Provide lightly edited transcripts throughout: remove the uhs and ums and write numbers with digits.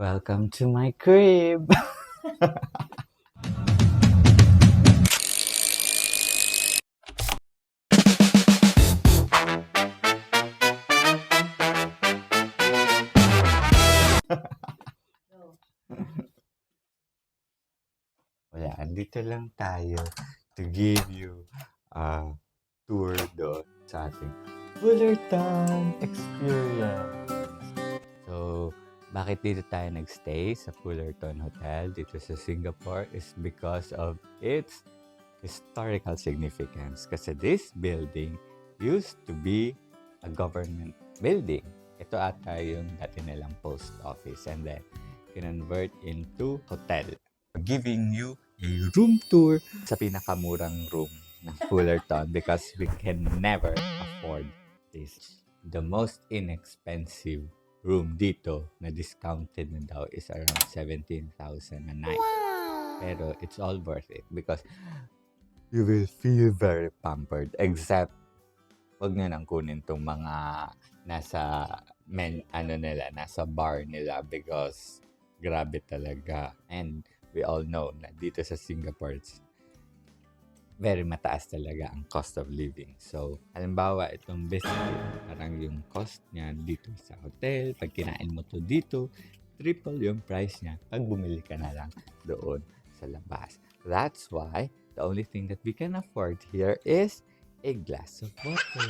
Welcome to my crib! Wala, andito lang tayo to give you a tour doon sa ating Fullerton experience. So, bakit dito tayo nagstay sa Fullerton Hotel dito sa Singapore is because of its historical significance. Kasi this building used to be a government building. Ito ata yung dati nilang post office and then kinonvert into hotel. Giving you a room tour sa pinakamurang room ng Fullerton because we can never afford this. The most inexpensive room dito na discounted na daw is around 17,000 a night. Pero it's all worth it because you will feel very pampered except wag nyo nang kunin tong mga nasa nasa bar nila because grabe talaga. And we all know na dito sa Singapore, it's very mataas talaga ang cost of living. So, halimbawa, itong biscuit, parang yung cost niya dito sa hotel, pag kinain mo to dito, triple yung price niya pag bumili ka na lang doon sa labas. That's why the only thing that we can afford here is a glass of water.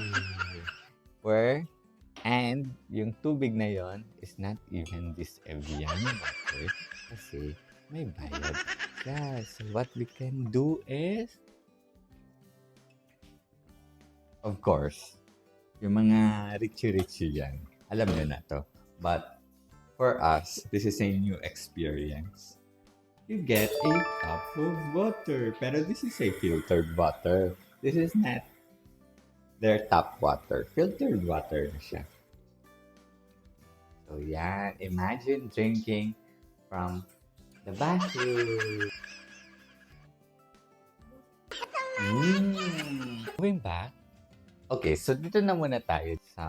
And yung tubig na yon is not even this Evian water kasi may bayad. Yeah, so what we can do is, of course, yung mga richie-richie yan, alam nyo na to. But for us, this is a new experience. You get a cup of water. Pero this is a filtered water. This is not their tap water. Filtered water na siya. So yan, imagine drinking from the bathroom. Moving back. Okay, so dito na muna tayo sa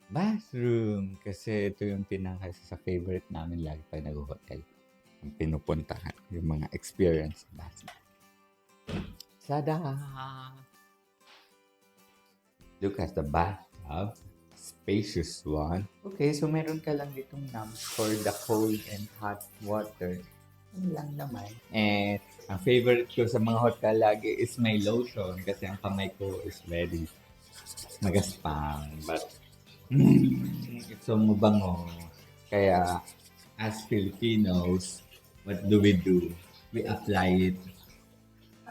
bathroom. Kasi ito yung pinaka sa favorite namin lagi pag nag-hotel. Ang pinupuntahan, yung mga experience sa bathroom. Tada! Look at the bathtub. Spacious one. Okay, so meron ka lang ditong knobs for the cold and hot water. Yun lang naman. And ang favorite ko sa mga hotel lagi is may lotion kasi ang kamay ko is very magaspang. But, it's so mabango. Kaya, as Filipinos, what do? We apply it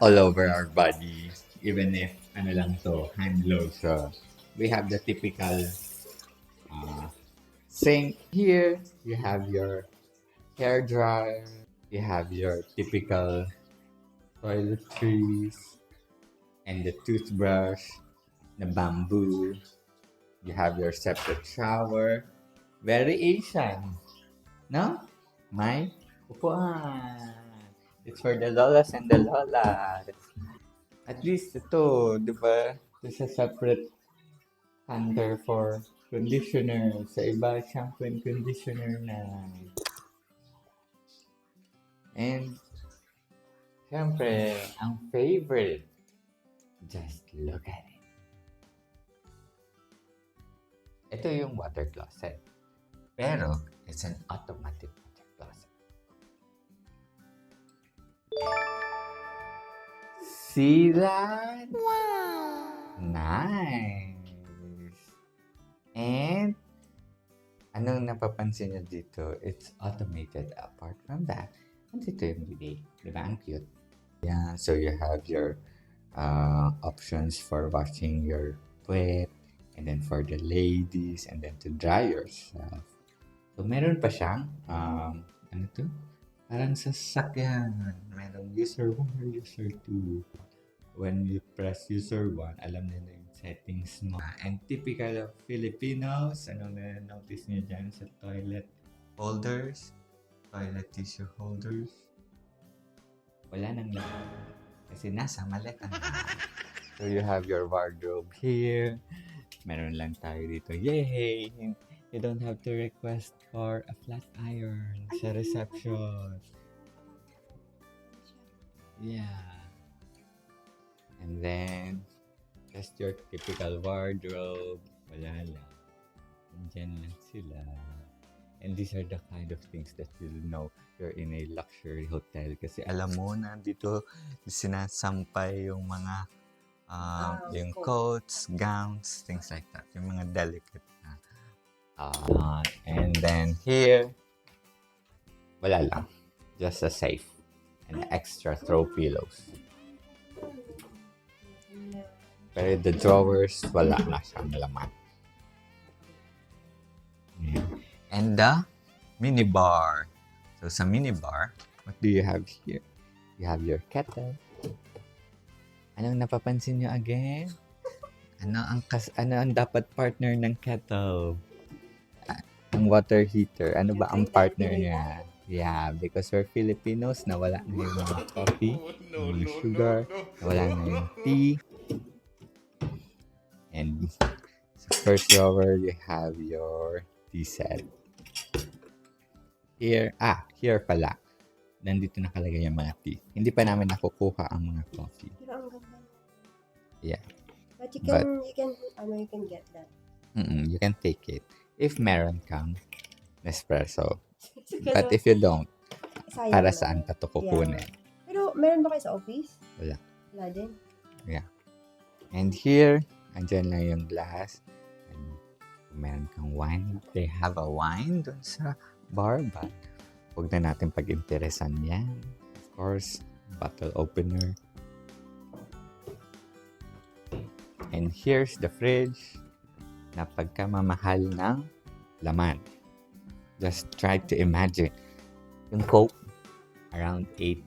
all over our body. Even if, hand lotion. We have the typical sink. Here, you have your hair dryer. You have your typical toiletries and the toothbrush, the bamboo. You have your separate shower. Very Asian, no? May upuan. It's for the lolas and the lolas. At least ito, di ba? There's a separate under for conditioner. Sa iba, shampoo and conditioner na. And, syempre, ang favorite, just look at it. Ito yung water closet. Pero, it's an automatic water closet. See that? Wow! Nice! And, anong napapansin nyo dito? It's automated. Apart from that, andito yung bidet. Diba? Ang cute. Yeah, so you have your options for washing your puwet, and then for the ladies, and then to dry yourself. So, meron pa siyang, ano to? Parang sasakyan. Merong user 1 or user 2. When you press user 1, alam nila yung settings mo. And typical of Filipinos, ano na notice niyo dyan sa toilet holders, toilet tissue holders, wala nang laman. Kasi nasa maleta na. So you have your wardrobe here. Meron lang tayo dito. Yay! You don't have to request for a flat iron sa reception. Yeah. And then, just your typical wardrobe. Wala lang. Nandyan lang sila. And these are the kind of things that you'll know you're in a luxury hotel. Kasi alam mo, nandito sinasampay yung mga yung coats, gowns, things like that. Yung mga delicate na. And then here, wala lang. Just a safe and extra throw pillows. Pero the drawers, wala na siyang laman. Yeah. And the minibar. So sa minibar, what do you have here? You have your kettle. Anong napapansin nyo again? Ano ang dapat partner ng kettle? Ang water heater. Ano ba ang partner niya? Yeah, because we're Filipinos, nawala na yung mga coffee, yung sugar, nawala na yung tea. And sa first drawer, you have your tea set. Here pala. Nandito nakalagay yung mga tea. Hindi pa namin nakukuha ang mga coffee. Pero ang ganda. Yeah. But you can get that. You can take it. If meron kang Nespresso. But if you don't, sayang para naman. saan ka to kukunin? Pero meron ba kayo sa office? Wala. Wala din. Yeah. And here, andyan lang yung glass. And kung meron kang wine, they have a wine dun sa bar, but huwag na natin pag-interesan yan. Of course, bottle opener. And here's the fridge na pagkamamahal ng laman. Just try to imagine. Yung Coke, around $8.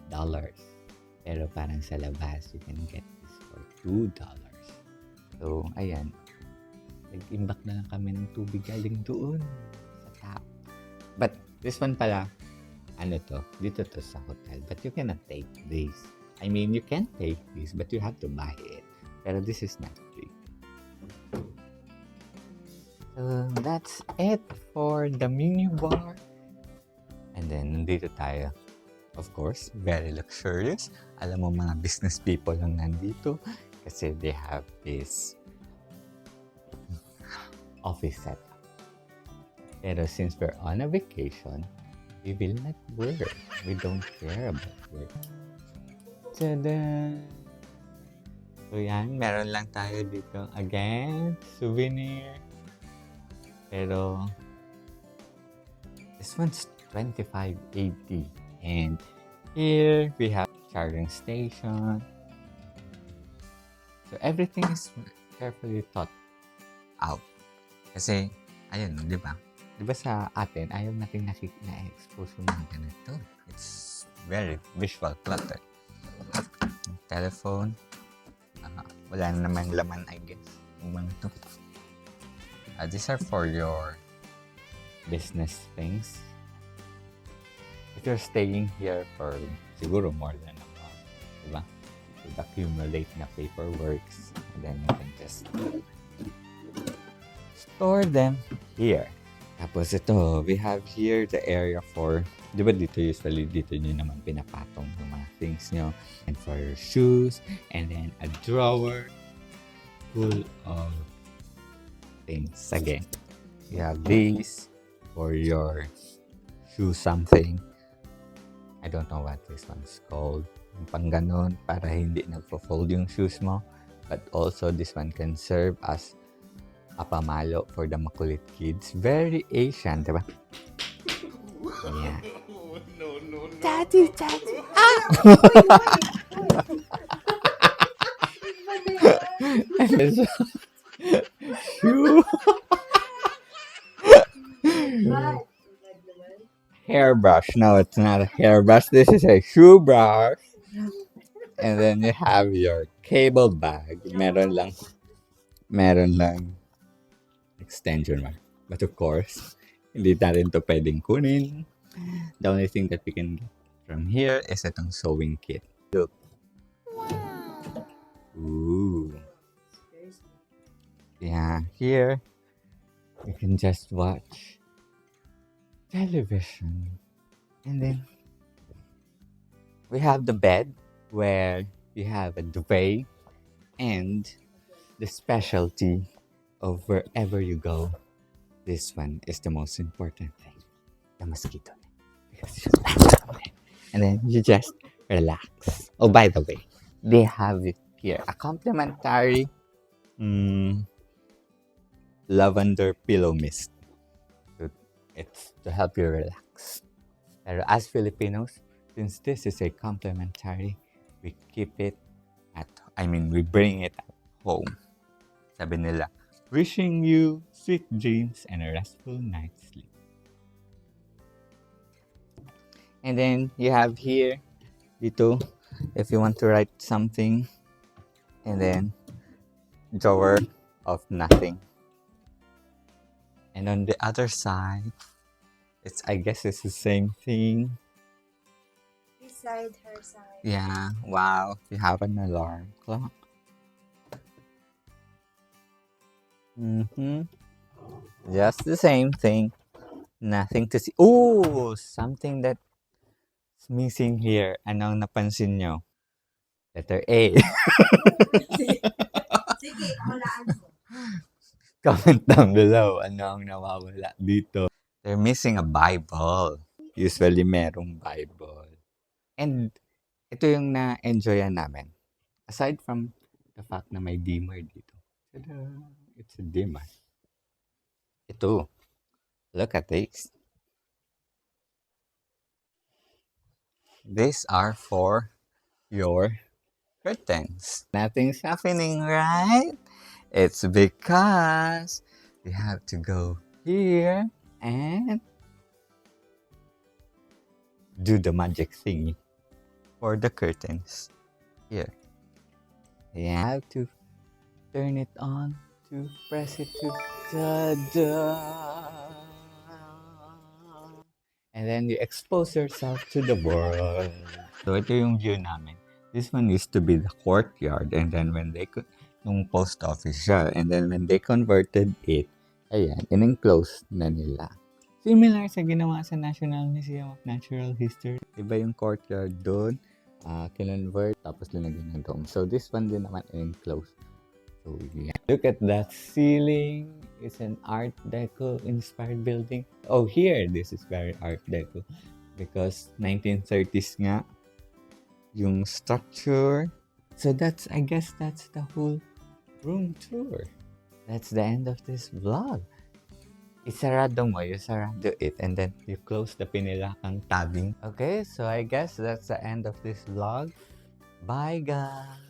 Pero parang sa labas, you can get this for $2. So, ayan. Nag-imbak na lang kami ng tubig galing doon sa tap. But this one pala, dito to sa hotel. But you cannot take this. I mean, you can take this, but you have to buy it. Pero this is not free. So, that's it for the mini bar. And then, nandito tayo. Of course, very luxurious. Alam mo, mga business people lang nandito kasi they have this office setup. Pero since we're on a vacation, we will not work. We don't care about work. Tada! So yan, meron lang tayo dito. Again, souvenir. Pero, this one's $25.80. And here, we have charging station. So, everything is carefully thought out. Kasi, ayun, di ba? Di ba sa atin, ayaw natin na-expose yung mga ganito. It's very visual clutter. Telephone. Wala na naman laman, I guess. Yung mga to. These are for your business things. If you're staying here for siguro more than a month, diba? You accumulate na paperworks, and then you can just store them here. Tapos ito, we have here the area for, di ba dito usually, dito nyo naman pinapatong yung mga things nyo. And for your shoes, and then a drawer full of things. Again, you have these for your shoe something. I don't know what this one's called. Yung pang ganon, para hindi nagpo-fold yung shoes mo. But also, this one can serve as a pamalo for the makulit kids. Very Asian, diba? Yeah. No. Daddy. Shoe. Hairbrush. No, it's not a hairbrush. This is a shoe brush. And then you have your cable bag. Meron lang extension mark. But of course, hindi natin to pwedeng kunin. The only thing that we can get from here is itong sewing kit. Look. Ooh. Yeah, here You can just watch television. And then we have the bed where you have a duvet and the specialty of wherever you go. This one is the most important thing. The mosquito net. Because you just put on it, and then you just relax. Oh, by the way, they have it here. A complimentary mm, lavender pillow mist. So it's to help you relax. Pero as Filipinos, since this is a complimentary, we keep it we bring it at home. Sabi nila, wishing you sweet dreams and a restful night's sleep. And then you have here, dito, if you want to write something, and then drawer of nothing. And on the other side, I guess it's the same thing. Beside her side. Yeah, wow, you have an alarm clock. Mm-hmm. Just the same thing. Nothing to see. Oh, something that's missing here. Anong napansin nyo? Letter A. Sige, hulaan mo. Comment down below. Ano ang nawawala dito? They're missing a Bible. Usually merong Bible. And ito yung na-enjoyan namin. Aside from the fact na may dimmer dito. Tada! It's a dimmer. Ito. Look at this. These are for your curtains. Nothing's happening, right? It's because we have to go here and do the magic thingy for the curtains. Here. You have to turn it on to press it to ta-da! And then you expose yourself to the world. So ito yung view namin. This one used to be the courtyard, and then when they nung post office siya, and then when they converted it, ayan, in-enclose na nila. Similar sa ginawa sa National Museum of Natural History. Iba yung courtyard doon, kinonvert, tapos linagyan ng dome. So this one din naman in-enclose. So yeah. Look at that ceiling. It's an Art Deco inspired building. Oh, here, this is very Art Deco. Because 1930s nga yung structure. So I guess that's the whole room tour. That's the end of this vlog. Isarado mo, you sarado it, and then you close the pinilakang tabbing. Okay, so I guess that's the end of this vlog. Bye, guys!